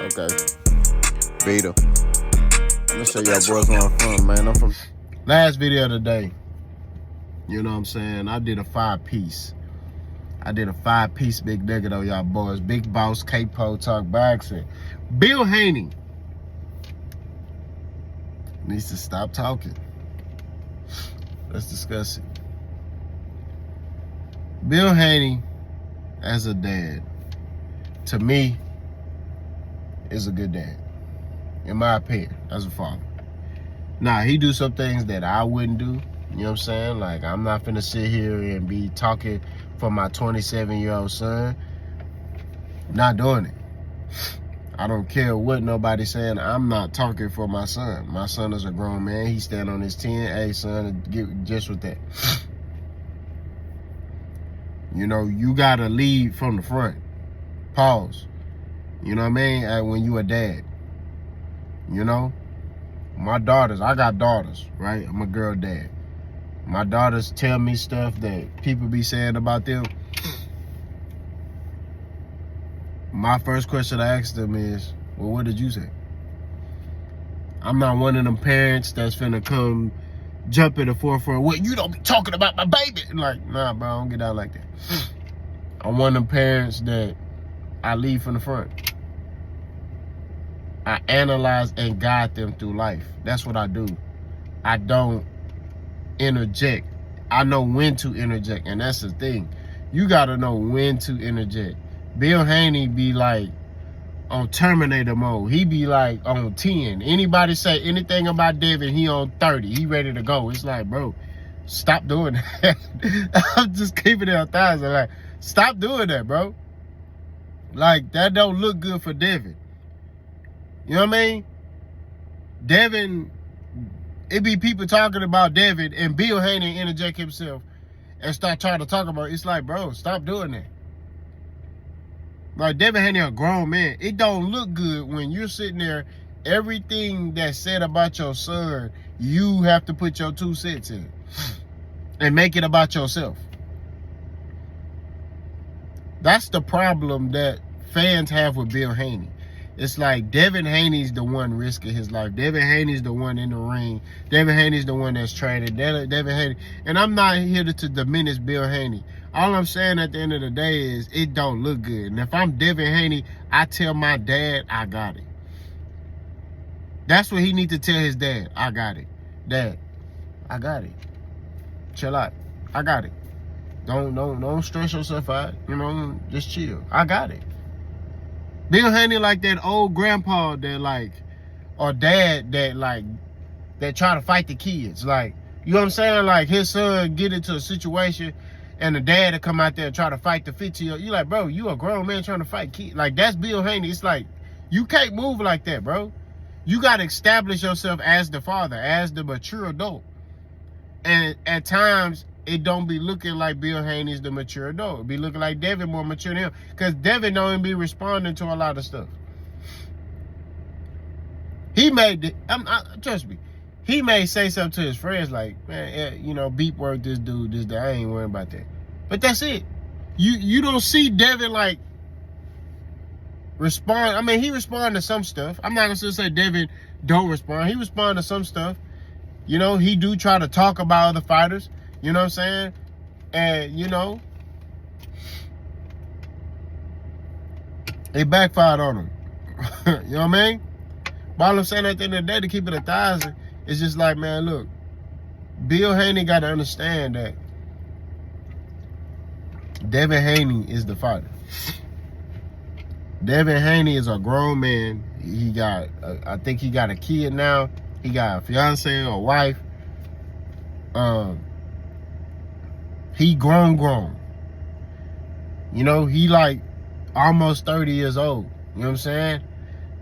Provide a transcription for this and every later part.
Okay. Beta. I'm gonna show y'all boys where I'm from, man. I'm from. Last video of the day. You know what I'm saying? I did a 5-piece. Big nigga though, y'all boys. Big Boss, K-Po, Talk Boxing. Bill Haney needs to stop talking. Let's discuss it. Bill Haney, as a dad, to me, is a good dad. In my opinion, as a father. Now, he do some things that I wouldn't do. You know what I'm saying? Like, I'm not finna sit here and be talking for my 27-year-old son. Not doing it. I don't care what nobody's saying. I'm not talking for my son. My son is a grown man. He stand on his 10. Hey, son, get just with that. You know, you gotta lead from the front. Pause. You know what I mean? When you a dad. You know? My daughters, I got daughters, right? I'm a girl dad. My daughters tell me stuff that people be saying about them. My first question I ask them is, well, what did you say? I'm not one of them parents that's finna come jump in the forefront. Well, you don't be talking about my baby. Like, nah, bro, I don't get out like that. I'm one of them parents that I lead from the front. I analyze and guide them through life. That's what I do. I don't interject. I know when to interject, and that's the thing. You gotta know when to interject. Bill Haney be like on Terminator mode. He be like on 10. Anybody say anything about Devin, he on 30. He ready to go. It's like, bro, stop doing that. I'm just keeping it 1,000. Like, stop doing that, bro. Like, that don't look good for Devin. You know what I mean? Devin, it be people talking about Devin, and Bill Haney interject himself and start trying to talk about it. It's like, bro, stop doing that. Like, Devin Haney a grown man. It don't look good when you're sitting there, everything that's said about your son, you have to put your 2 cents in and make it about yourself. That's the problem that fans have with Bill Haney. It's like Devin Haney's the one risking his life. Devin Haney's the one in the ring. Devin Haney's the one that's traded. Devin Haney. And I'm not here to diminish Bill Haney. All I'm saying at the end of the day is it don't look good. And if I'm Devin Haney, I tell my dad, I got it. That's what he need to tell his dad. I got it. Dad, I got it. Chill out. I got it. Don't stress yourself out. You know, just chill. I got it. Bill Haney like that old grandpa that like, or dad that like, that try to fight the kids. Like, you know what I'm saying? Like, his son get into a situation and the dad to come out there and try to fight the 50-year-old. You like, bro, you a grown man trying to fight kids. Like, that's Bill Haney. It's like, you can't move like that, bro. You got to establish yourself as the father, as the mature adult. And at times, it don't be looking like Bill Haney's the mature adult. It be looking like Devin more mature than him. Because Devin don't even be responding to a lot of stuff. He may, trust me, he may say something to his friends like, man, you know, beep word this dude, this guy. I ain't worrying about that. But that's it. You don't see Devin like respond. I mean, he respond to some stuff. I'm not going to say Devin don't respond. He respond to some stuff. You know, he do try to talk about other fighters. You know what I'm saying? And, you know, it backfired on him. You know what I mean? But all I'm saying at the end of the day, to keep it 1,000, it's just like, man, look, Bill Haney got to understand that Devin Haney is the fighter. Devin Haney is a grown man. He got, I think he got a kid now. He got a fiance or a wife. He grown. You know, he like almost 30 years old. You know what I'm saying?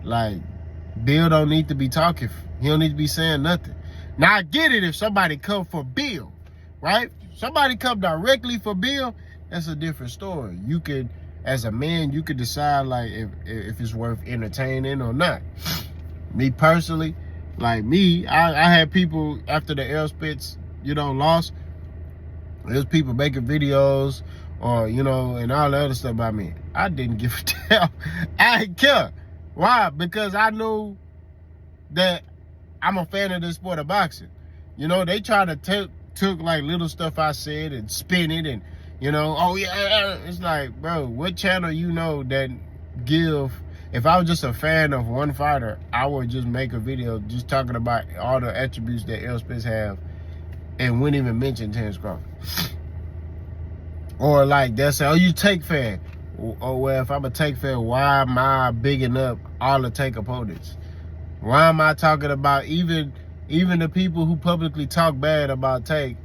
Like, Bill don't need to be talking. He don't need to be saying nothing. Now, I get it if somebody come for Bill, right? Somebody come directly for Bill, that's a different story. You could, as a man, you could decide like if it's worth entertaining or not. Me personally, like me, I had people after the L Spitz, you know, lost. There's people making videos or, you know, and all the other stuff about me. I didn't give a damn. I didn't care. Why? Because I knew that I'm a fan of the sport of boxing. You know, they try to took like little stuff I said and spin it and, you know, oh yeah, it's like, bro, what channel you know that give, if I was just a fan of one fighter, I would just make a video just talking about all the attributes that Errol Spence have and wouldn't even mention Terence Crawford. Or like they'll say, oh, you Take fan. Oh, well, if I'm a Take fan, why am I bigging up all the Take opponents? Why am I talking about even the people who publicly talk bad about Take,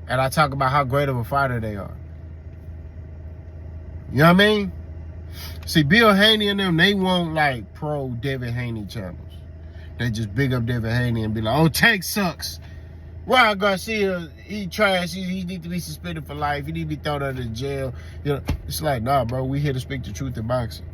and I talk about how great of a fighter they are? You know what I mean? See, Bill Haney and them, they want like pro Devin Haney channels. They just big up Devin Haney and be like, oh, Take sucks. Ryan Garcia, he trash. He need to be suspended for life. He need to be thrown out of jail. You know, it's like, nah, bro, we here to speak the truth in boxing.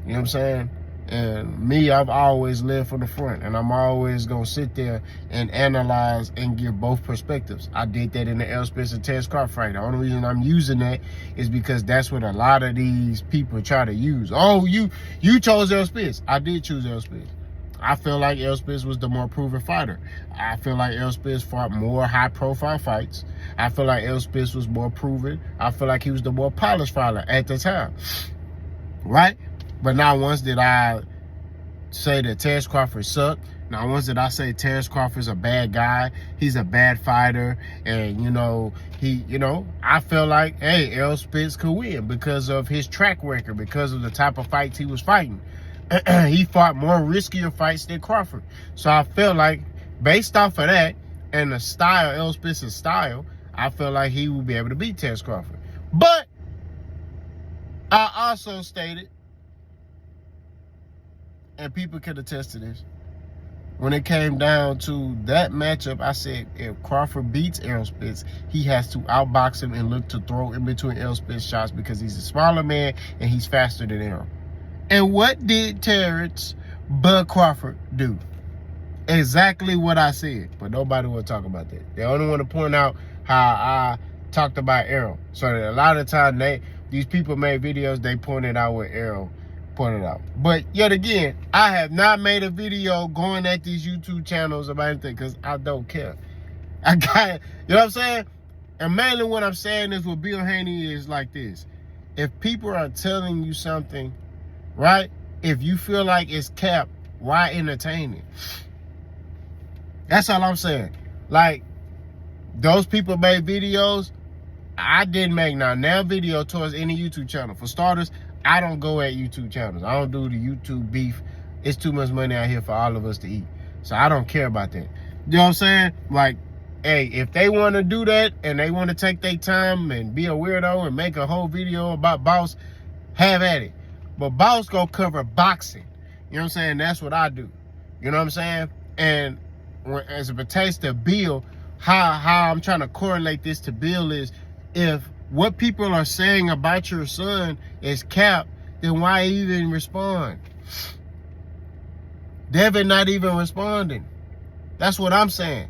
You know what I'm saying? And me, I've always lived from the front, and I'm always gonna sit there and analyze and give both perspectives. I did that in the Errol Spence and Terence Crawford fight. The only reason I'm using that is because that's what a lot of these people try to use. Oh, you chose Errol Spence. I did choose Errol Spence. I feel like Errol Spence was the more proven fighter. I feel like Errol Spence fought more high-profile fights. I feel like Errol Spence was more proven. I feel like he was the more polished fighter at the time, right? But not once did I say that Terence Crawford sucked. Not once did I say Terence Crawford's a bad guy. He's a bad fighter, and I feel like, hey, Errol Spence could win because of his track record, because of the type of fights he was fighting. He fought more riskier fights than Crawford. So I feel like, based off of that and the style, Errol Spence's style, I feel like he would be able to beat Terence Crawford. But I also stated, and people can attest to this, when it came down to that matchup, I said if Crawford beats Errol Spence, he has to outbox him and look to throw in between Errol Spence shots because he's a smaller man and he's faster than Errol. And what did Terence Bud Crawford do? Exactly what I said, but nobody will talk about that. They only want to point out how I talked about Errol. So that a lot of times these people made videos, they pointed out what Errol pointed out. But yet again, I have not made a video going at these YouTube channels about anything because I don't care. I got, you know what I'm saying? And mainly what I'm saying is with Bill Haney is like this. If people are telling you something, right? If you feel like it's cap, why entertain it? That's all I'm saying. Like, those people made videos. I didn't make now video towards any YouTube channel. For starters, I don't go at YouTube channels. I don't do the YouTube beef. It's too much money out here for all of us to eat. So I don't care about that. You know what I'm saying? Like, hey, if they want to do that and they want to take their time and be a weirdo and make a whole video about Boss, have at it. But Boss gonna cover boxing. You know what I'm saying? That's what I do. You know what I'm saying? And as it pertains to Bill, how I'm trying to correlate this to Bill is, if what people are saying about your son is cap, then why even respond? Devin not even responding. That's what I'm saying.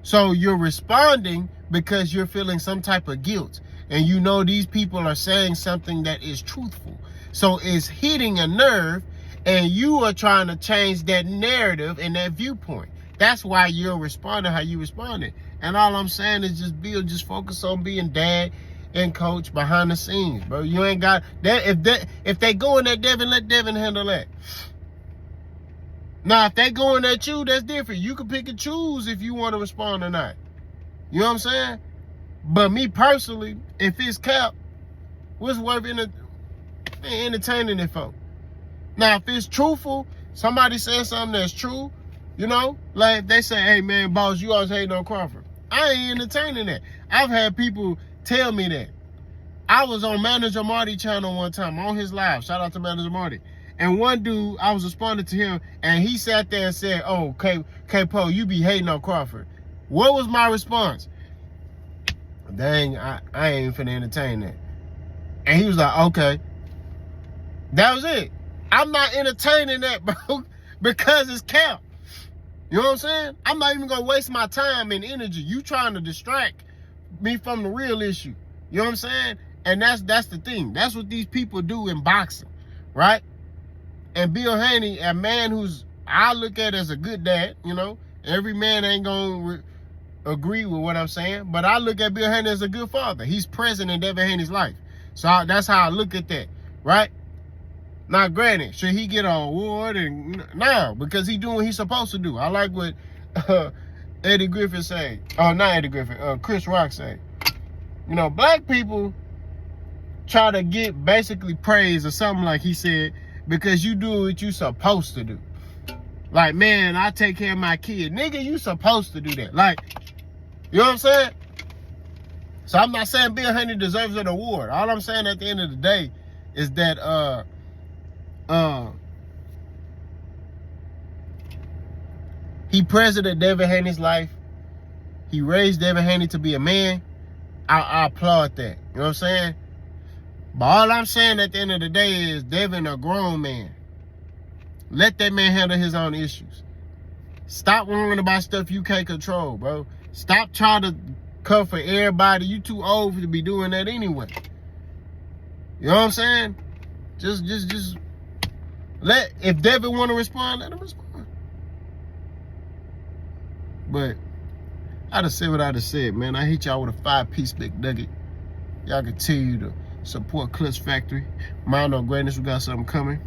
So you're responding because you're feeling some type of guilt. And you know these people are saying something that is truthful. So it's hitting a nerve, and you are trying to change that narrative and that viewpoint. That's why you're responding how you responded. And all I'm saying is just focus on being dad and coach behind the scenes, bro. You ain't got that. If they going at Devin, let Devin handle that. Now, if they going at you, that's different. You can pick and choose if you want to respond or not. You know what I'm saying? But me personally, if it's cap, what's worth entertaining it for? Now, if it's truthful, somebody says something that's true, you know, like if they say, hey man, Boss, you always hating on Crawford. I ain't entertaining that. I've had people tell me that. I was on Manager Marty channel one time, on his live. Shout out to Manager Marty. And one dude, I was responding to him, and he sat there and said, oh, K-Po, you be hating on Crawford. What was my response? Dang, I ain't finna entertain that. And he was like, okay. That was it. I'm not entertaining that, bro, because it's cap. You know what I'm saying? I'm not even gonna waste my time and energy. You trying to distract me from the real issue. You know what I'm saying? And that's the thing. That's what these people do in boxing, right? And Bill Haney, a man who's I look at as a good dad, you know. Every man ain't gonna agree with what I'm saying, but I look at Bill Haney as a good father. He's present in Devin Haney's life. So that's how I look at that, right? Now, granted, should he get an award? And no, because he doing what he's supposed to do. I like what Eddie Griffin say. Oh, not Eddie Griffin. Chris Rock say. You know, black people try to get basically praise or something like he said because you do what you supposed to do. Like, man, I take care of my kid. Nigga, you supposed to do that. Like, you know what I'm saying? So I'm not saying Bill Haney deserves an award. All I'm saying at the end of the day is that he president Devin Haney's life. He raised Devin Haney to be a man. I applaud that. You know what I'm saying? But all I'm saying at the end of the day is Devin a grown man. Let that man handle his own issues. Stop worrying about stuff you can't control, bro. Stop trying to come for everybody. You too old to be doing that anyway. You know what I'm saying? Just let, if Devin want to respond, let him respond. But I just said what I just said, man. I hit y'all with a 5-piece McNugget. Y'all continue to support Clutch Factory. Mind on greatness, we got something coming.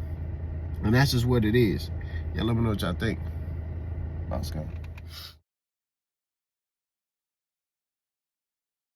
And that's just what it is. Y'all let me know what y'all think. Let's go.